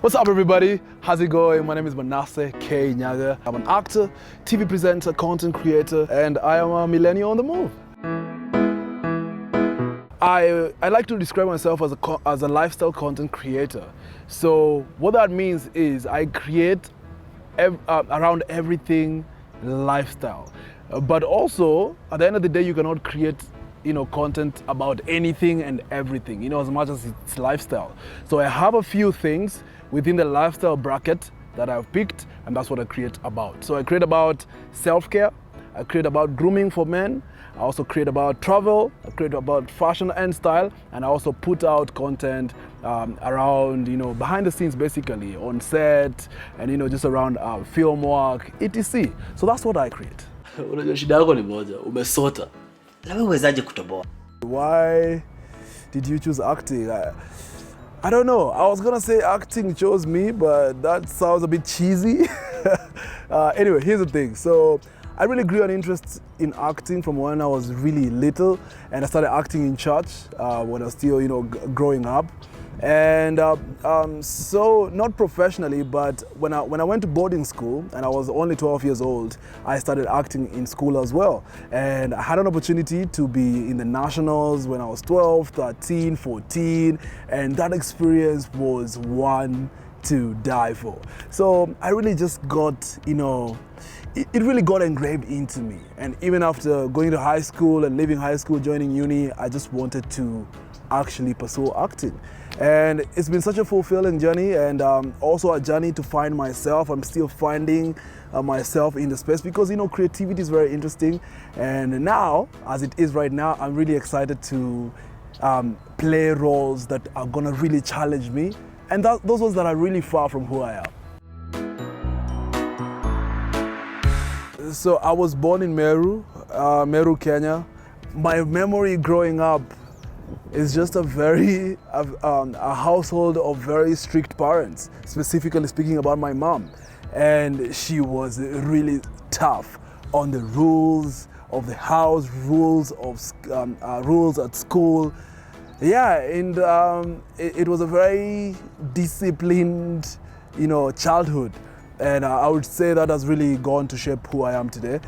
What's up, everybody? How's it going? My name is Manasseh K. Nyagah. I'm an actor, TV presenter, content creator, and I am a millennial on the move. I like to describe myself as a lifestyle content creator. So what that means is I create around everything lifestyle. But also, at the end of the day, you cannot create content about anything and everything, as much as it's lifestyle. So I have a few things within the lifestyle bracket that I've picked, and that's what I create about. So I create about self-care, I create about grooming for men, I also create about travel, I create about fashion and style, and I also put out content around, behind the scenes, basically, on set, and just around film work, etc. So that's what I create. Unajua shida yako ni moja, umesota. Na wewe uwezaje kutoboa? Why did you choose acting? I don't know. I was gonna say acting chose me, but that sounds a bit cheesy. Anyway, here's the thing. So I really grew an interest in acting from when I was really little, and I started acting in church when I was still, growing up. And so not professionally, but when I went to boarding school and I was only 12 years old, I started acting in school as well. And I had an opportunity to be in the nationals when I was 12, 13, 14, and that experience was one to die for. So I really just got, it really got engraved into me. And even after going to high school and leaving high school, joining uni, I just wanted to actually pursue acting. And it's been such a fulfilling journey, and also a journey to find myself. I'm still finding myself in the space because creativity is very interesting. And now, as it is right now, I'm really excited to play roles that are gonna really challenge me, and those ones that are really far from who I am. So I was born in Meru, Kenya. My memory growing up is just a household of very strict parents, specifically speaking about my mom. And she was really tough on the rules of the house, rules at school. Yeah, and it was a very disciplined, childhood. And I would say that has really gone to shape who I am today.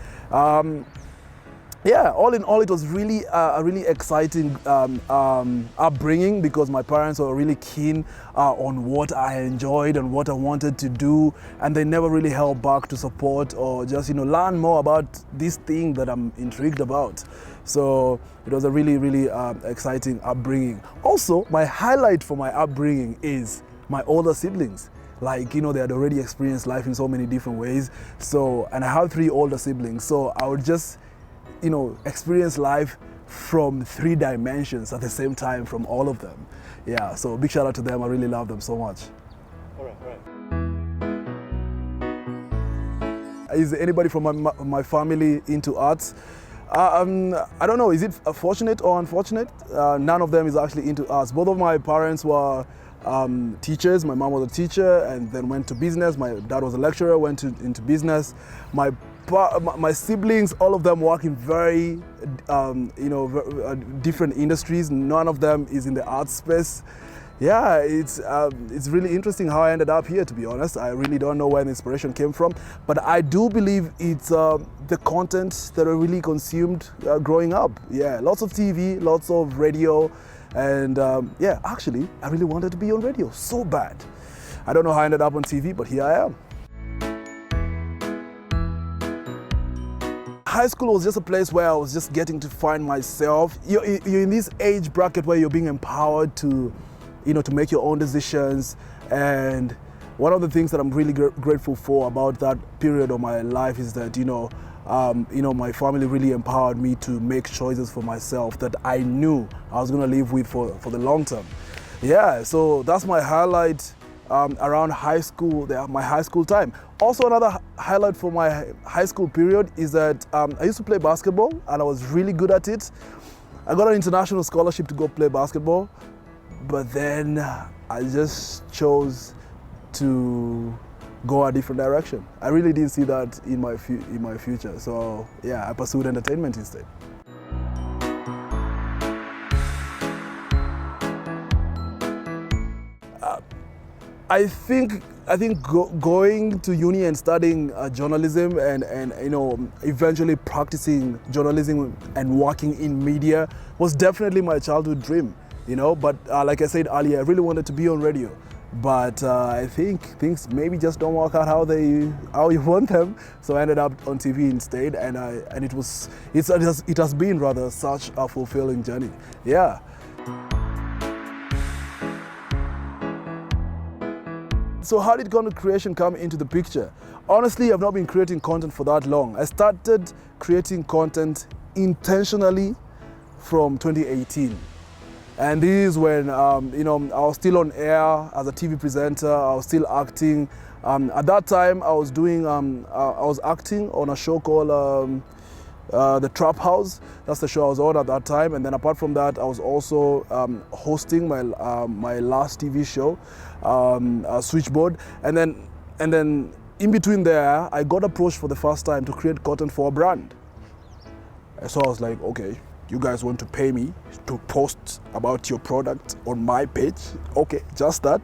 Yeah, all in all, it was really a really exciting upbringing because my parents were really keen on what I enjoyed and what I wanted to do, and they never really held back to support or just learn more about this thing that I'm intrigued about. So it was a really, really exciting upbringing. Also, my highlight for my upbringing is my older siblings. Like, they had already experienced life in so many different ways. So, and I have 3 older siblings, so I would just experience life from 3 dimensions at the same time from all of them. Yeah, so big shout out to them. I really love them so much. All right. Is anybody from my family into arts? I don't know, is it fortunate or unfortunate? None of them is actually into arts. Both of my parents were teachers. My mom was a teacher and then went to business. My dad was a lecturer, went into business. My siblings, all of them work in very, different industries. None of them is in the arts space. Yeah, it's really interesting how I ended up here, to be honest. I really don't know where the inspiration came from, but I do believe it's the content that I really consumed growing up. Yeah, lots of TV, lots of radio, and yeah, actually, I really wanted to be on radio so bad. I don't know how I ended up on TV, but here I am. High school was just a place where I was just getting to find myself. You're in this age bracket where you're being empowered to, to make your own decisions. And one of the things that I'm really grateful for about that period of my life is that, my family really empowered me to make choices for myself that I knew I was gonna live with for the long term. Yeah, so that's my highlight around high school, my high school time. Also, another highlight for my high school period is that I used to play basketball and I was really good at it. I got an international scholarship to go play basketball, but then I just chose to go a different direction. I really didn't see that in my future. So yeah, I pursued entertainment instead. I think going to uni and studying journalism and eventually practicing journalism and working in media was definitely my childhood dream, But like I said earlier, I really wanted to be on radio, but I think things maybe just don't work out how you want them. So I ended up on TV instead, and it has been rather such a fulfilling journey. Yeah. So how did content creation come into the picture? Honestly, I've not been creating content for that long. I started creating content intentionally from 2018. And this is when, I was still on air as a TV presenter, I was still acting. At that time, I was acting on a show called The Trap House. That's the show I was on at that time. And then apart from that, I was also hosting my last TV show, Switchboard. And then in between there, I got approached for the first time to create content for a brand. So I was like, okay, you guys want to pay me to post about your product on my page? Okay, just that.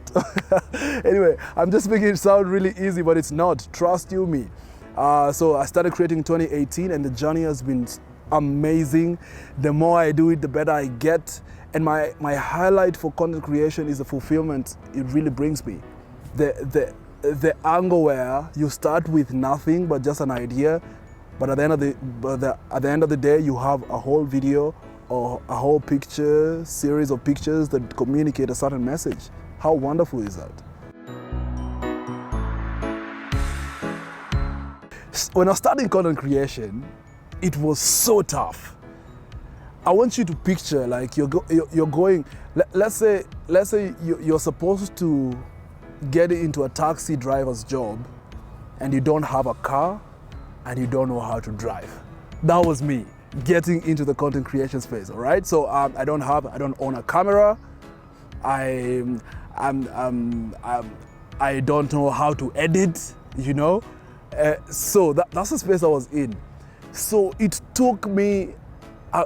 Anyway, I'm just making it sound really easy, but it's not. Trust you me. So I started creating in 2018, and the journey has been amazing. The more I do it, the better I get. And my highlight for content creation is the fulfillment it really brings me. The angle where you start with nothing but just an idea, but at the end of the day, you have a whole video or a whole series of pictures that communicate a certain message. How wonderful is that? When I started content creation, it was so tough. I want you to picture like you're going. Let's say you're supposed to get into a taxi driver's job, and you don't have a car, and you don't know how to drive. That was me getting into the content creation space. All right. So I don't own a camera. I don't know how to edit. So that's the space I was in. So it took me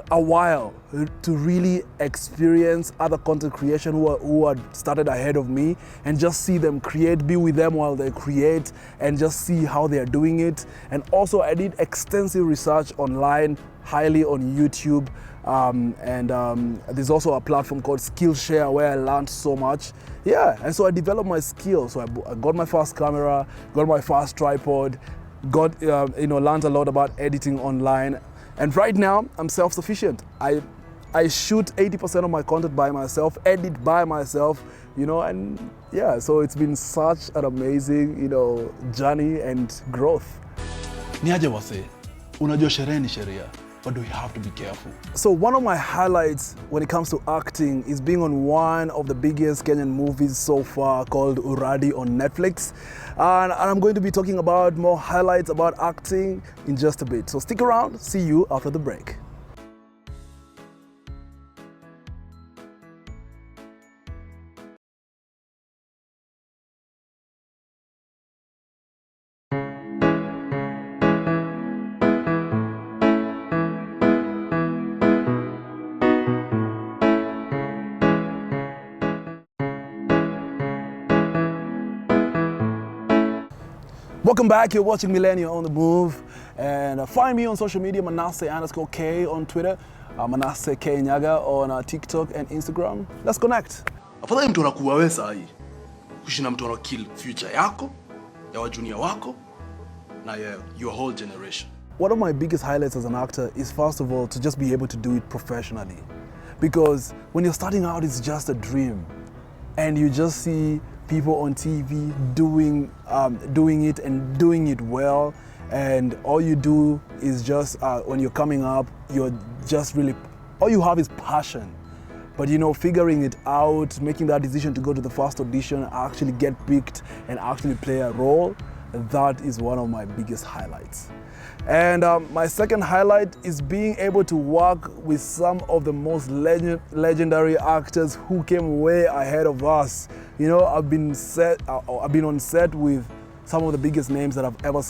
a while to really experience other content creation who had started ahead of me and just see them create, be with them while they create, and just see how they are doing it. And also I did extensive research online, highly on YouTube. There's also a platform called Skillshare where I learned so much. Yeah, and so I developed my skills. So I got my first camera, got my first tripod, learned a lot about editing online. And right now, I'm self-sufficient. I shoot 80% of my content by myself, edit by myself, and yeah, so it's been such an amazing, journey and growth. Niaje wase, unajua sherehe ni sheria, but we have to be careful. So one of my highlights when it comes to acting is being on one of the biggest Kenyan movies so far called Uradi on Netflix. And I'm going to be talking about more highlights about acting in just a bit. So stick around, see you after the break. Welcome back, you're watching Millennial on the Move, and find me on social media, Manasseh_K on Twitter, Manasseh K Nyagah on TikTok and Instagram. Let's connect. Afadhali mtu anakuwa wewe sahi kushinda mtu kill future yako, ya wajunia wako, na your whole generation. One of my biggest highlights as an actor is first of all to just be able to do it professionally. Because when you're starting out, it's just a dream. And you just see people on TV doing it and doing it well, and all you do is just when you're coming up, you're just really, all you have is passion. But figuring it out, making that decision to go to the first audition, actually get picked and actually play a role, that is one of my biggest highlights. And my second highlight is being able to work with some of the most legendary actors who came way ahead of us. I've been on set with some of the biggest names that have ever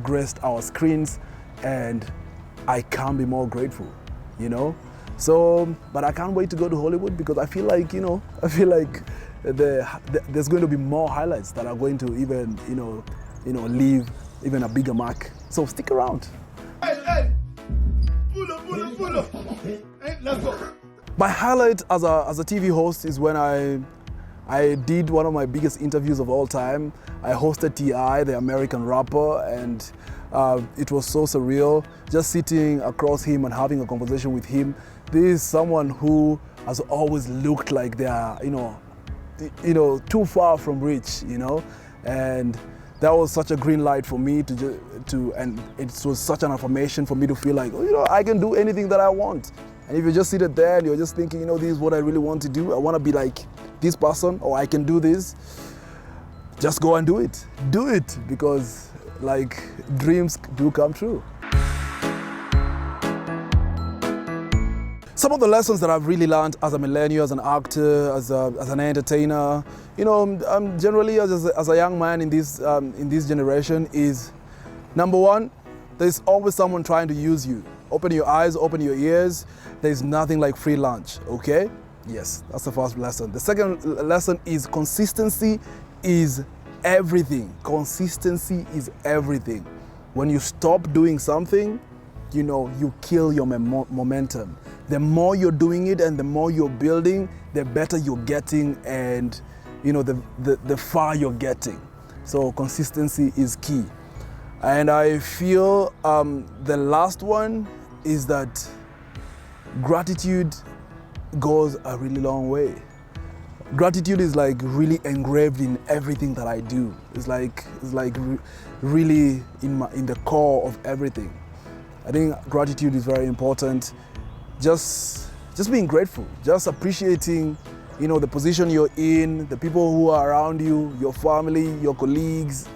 graced our screens, and I can't be more grateful, So, but I can't wait to go to Hollywood because I feel like, there's going to be more highlights that are going to even, leave even a bigger mark. So stick around. Hey. Pull up. Hey, let's go. My highlight as a TV host is when I did one of my biggest interviews of all time. I hosted T.I., the American rapper, and it was so surreal just sitting across him and having a conversation with him. This is someone who has always looked like they are, too far from rich, and that was such a green light for me and it was such an affirmation for me to feel like, I can do anything that I want. And if you just sit there and you're just thinking, this is what I really want to do, I want to be like this person, or I can do this, just go and do it. Do it, because dreams do come true. Some of the lessons that I've really learned as a millennial, as an actor, as an entertainer, generally as a young man in this generation is, number one, there's always someone trying to use you. Open your eyes, open your ears. There's nothing like free lunch, okay? Yes, that's the first lesson. The second lesson is consistency is everything. Consistency is everything. When you stop doing something, you kill your momentum. The more you're doing it and the more you're building, the better you're getting and the far you're getting. So consistency is key. And I feel the last one is that gratitude goes a really long way. Gratitude is really engraved in everything that I do. It's really in the core of everything. I think gratitude is very important. Just being grateful, just appreciating, the position you're in, the people who are around you, your family, your colleagues,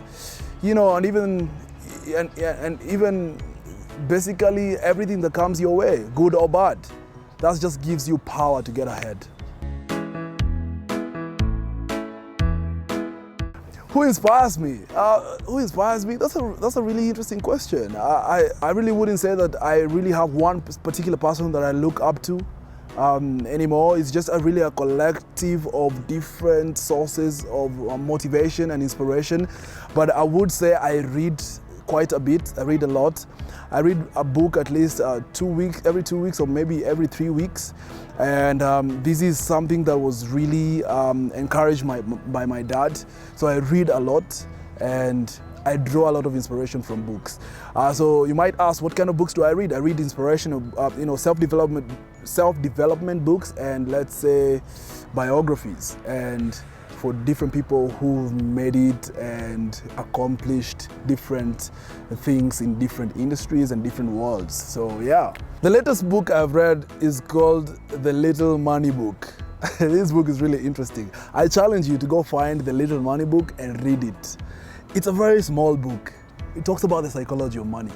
and even basically everything that comes your way, good or bad. That just gives you power to get ahead. Who inspires me? That's a really interesting question. I really wouldn't say that I really have one particular person that I look up to anymore. It's just really a collective of different sources of motivation and inspiration. But I would say I read quite a bit. I read a lot. I read a book at least every 2 weeks or maybe every 3 weeks. And this is something that was really encouraged by my dad. So I read a lot and I draw a lot of inspiration from books. So you might ask, what kind of books do I read? I read inspiration of self-development books and, let's say, biographies, and for different people who've made it and accomplished different things in different industries and different worlds. So yeah. The latest book I've read is called The Little Money Book. This book is really interesting. I challenge you to go find The Little Money Book and read it. It's a very small book. It talks about the psychology of money,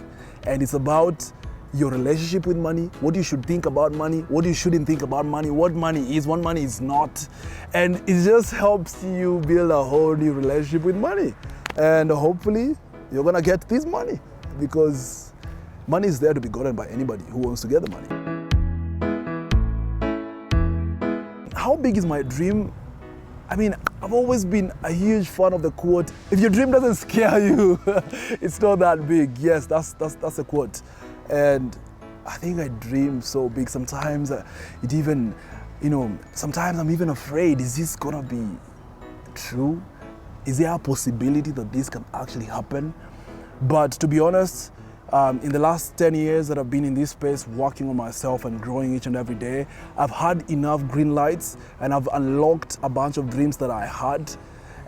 and it's about your relationship with money, what you should think about money, what you shouldn't think about money, what money is, what money is not. And it just helps you build a whole new relationship with money. And hopefully you're gonna get this money, because money is there to be gotten by anybody who wants to get the money. How big is my dream? I've always been a huge fan of the quote, if your dream doesn't scare you, it's not that big. Yes, that's a quote. And I think I dream so big. Sometimes sometimes I'm even afraid, is this gonna be true? Is there a possibility that this can actually happen? But to be honest, in the last 10 years that I've been in this space, working on myself and growing each and every day, I've had enough green lights and I've unlocked a bunch of dreams that I had.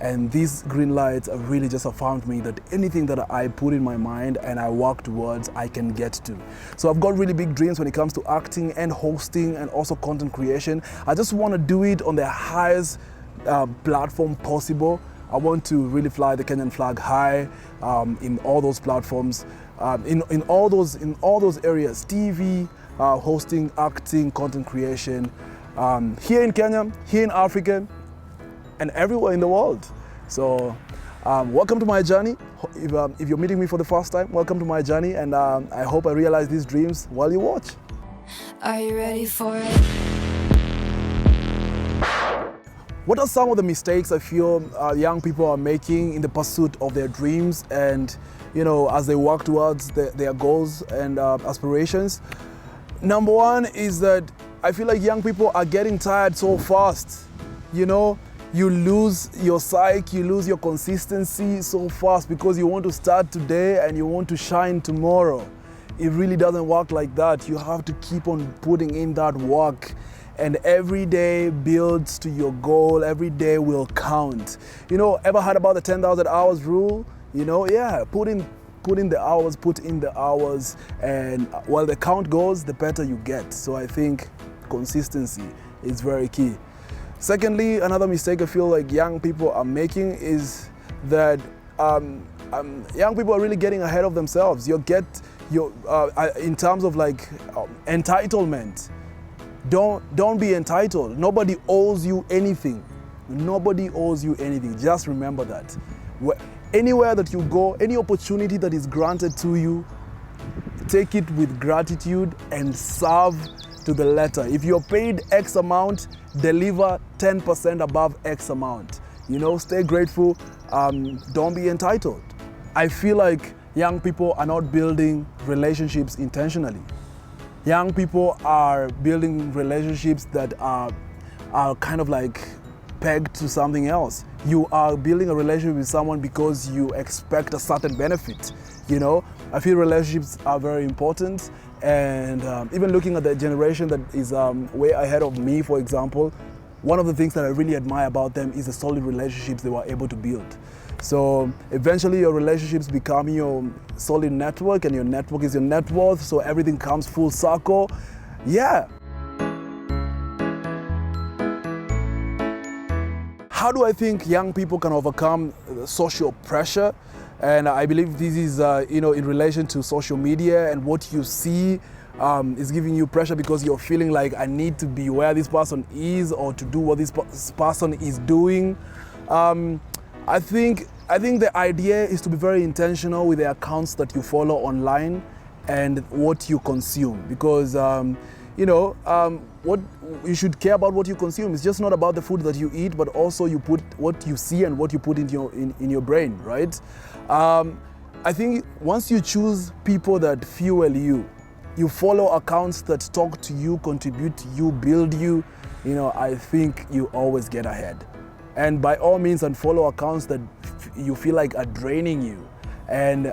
And these green lights have really just affirmed me that anything that I put in my mind and I work towards, I can get to. So I've got really big dreams when it comes to acting and hosting and also content creation. I just want to do it on the highest platform possible. I want to really fly the Kenyan flag high in all those platforms, in all those areas: TV, hosting, acting, content creation, here in Kenya, here in Africa, and everywhere in the world. So welcome to my journey. If you're meeting me for the first time, welcome to my journey, and I hope I realize these dreams while you watch. Are you ready for it? what are some of the mistakes I feel young people are making in the pursuit of their dreams and, as they work towards their goals and aspirations? Number one is that I feel like young people are getting tired so fast. You lose your psyche, you lose your consistency so fast because you want to start today and you want to shine tomorrow. It really doesn't work like that. You have to keep on putting in that work, and every day builds to your goal. Every day will count. Ever heard about the 10,000 hours rule? Yeah, put in the hours, and while the count goes, the better you get. So I think consistency is very key. Secondly, another mistake I feel like young people are making is that young people are really getting ahead of themselves. In terms of entitlement. Don't be entitled. Nobody owes you anything. Nobody owes you anything. Just remember that. Anywhere that you go, any opportunity that is granted to you, take it with gratitude and serve to the letter. If you're paid X amount, deliver 10% above X amount. Stay grateful. Don't be entitled. I feel like young people are not building relationships intentionally. Young people are building relationships that are kind of like pegged to something else. You are building a relationship with someone because you expect a certain benefit. I feel relationships are very important, and even looking at the generation that is way ahead of me, for example, one of the things that I really admire about them is the solid relationships they were able to build. So eventually your relationships become your solid network, and your network is your net worth, so everything comes full circle. Yeah. How do I think young people can overcome social pressure? And I believe this is in relation to social media, and what you see is giving you pressure because you're feeling like, I need to be where this person is or to do what this person is doing. I think the idea is to be very intentional with the accounts that you follow online and what you consume, because what you should care about what you consume. It's just not about the food that you eat, but also you put what you see and what you put in your brain, right? I think once you choose people that fuel you, you follow accounts that talk to you, contribute to you, build you, I think you always get ahead. And by all means, unfollow accounts that you feel like are draining you, and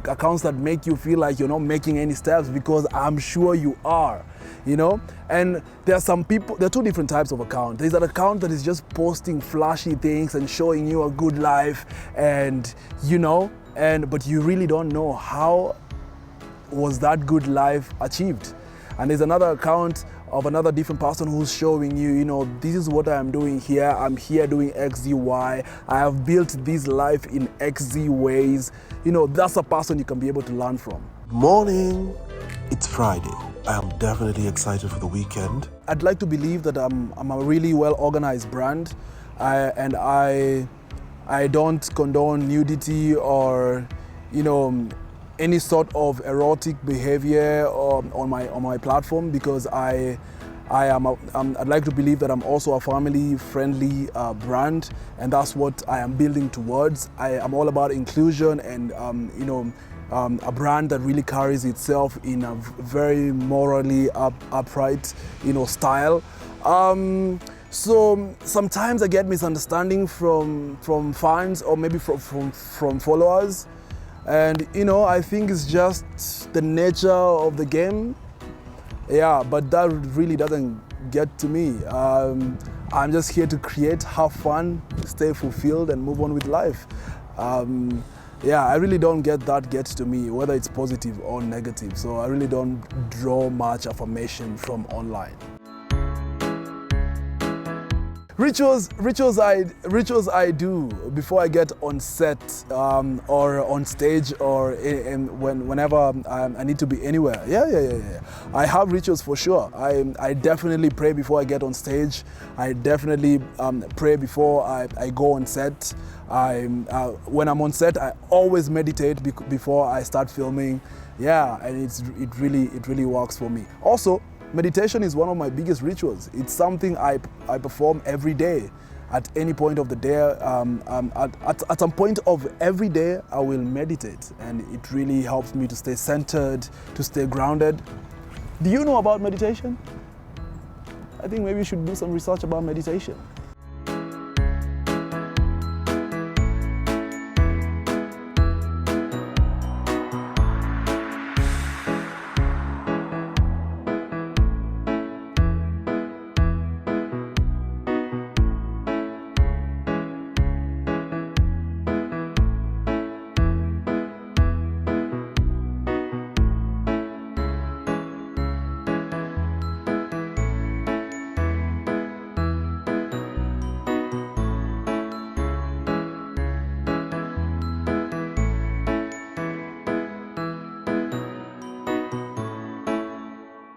accounts that make you feel like you're not making any steps, because I'm sure you are, And there are some people, there are two different types of account. There's an account that is just posting flashy things and showing you a good life, and but you really don't know how was that good life achieved. And there's another account of another different person who's showing you, this is what I'm doing here. I'm here doing X, Z, Y. I have built this life in X, Z ways. That's a person you can be able to learn from. Morning. It's Friday. I am definitely excited for the weekend. I'd like to believe that I'm a really well-organized brand, and I don't condone nudity or, any sort of erotic behavior on my platform, because I'd like to believe that I'm also a family-friendly brand, and that's what I am building towards. I am all about inclusion and a brand that really carries itself in a very morally upright style. So sometimes I get misunderstanding from fans or maybe from followers. And I think it's just the nature of the game. Yeah, but that really doesn't get to me. I'm just here to create, have fun, stay fulfilled, and move on with life. I really don't gets to me, whether it's positive or negative. So I really don't draw much affirmation from online. Rituals I do before I get on set or on stage or whenever I need to be anywhere. Yeah. I have rituals for sure. I definitely pray before I get on stage. I definitely pray before I go on set. When I'm on set, I always meditate before I start filming. Yeah, and it really works for me. Also, meditation is one of my biggest rituals. It's something I perform every day. at any point of the day, at some point of every day, I will meditate, and it really helps me to stay centered, to stay grounded. Do you know about meditation? I think maybe you should do some research about meditation.